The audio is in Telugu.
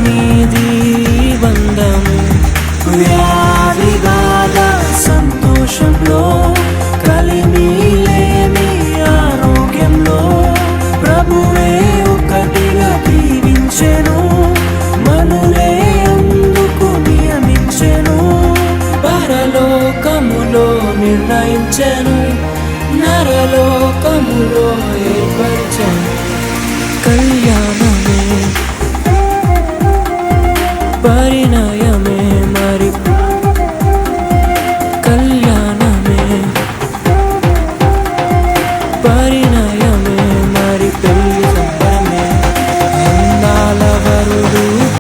నీది బంధము. వ్యాధిగాల సంతోషంలో కలిమి లేని ఆరోగ్యంలో ప్రభువే ఒకటిగా దీవించెను. మనులే అందుకు నియమించెను. పరలోకములో నిర్ణయించెను.